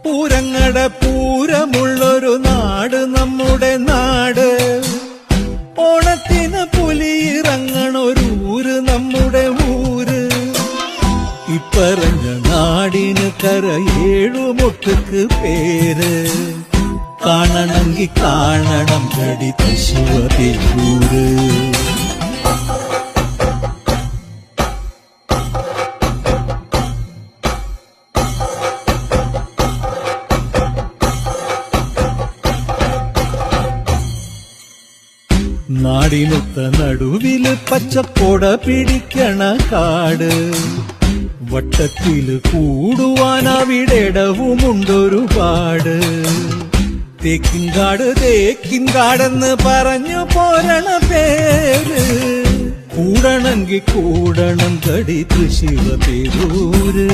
പൂരങ്ങട പൂരമുള്ളൊരു നാട് നമ്മുടെ നാട്. ഓണത്തിന് പുലിയിറങ്ങണൊരൂര് നമ്മുടെ ഊര്. ഇപ്പറഞ്ഞ നാടിന് കരയേഴുമൊട്ടുക്ക് പേര്. കാണണമെങ്കി കാണണം കടി തൃശ്ശിവപേരൂര്. നാടിനൊത്ത നടുവില് പച്ചക്കൊട പിടിക്കണ കാട്. വട്ടത്തില് കൂടുവാൻ അവിടെടവുമുണ്ടൊരുപാട്. തേക്കിൻകാട് തേക്കിൻകാടെന്ന് പറഞ്ഞു പോരണ പേര്. കൂടണമെങ്കി കൂടണം കടി തൃശ്ശിവപേരൂര്.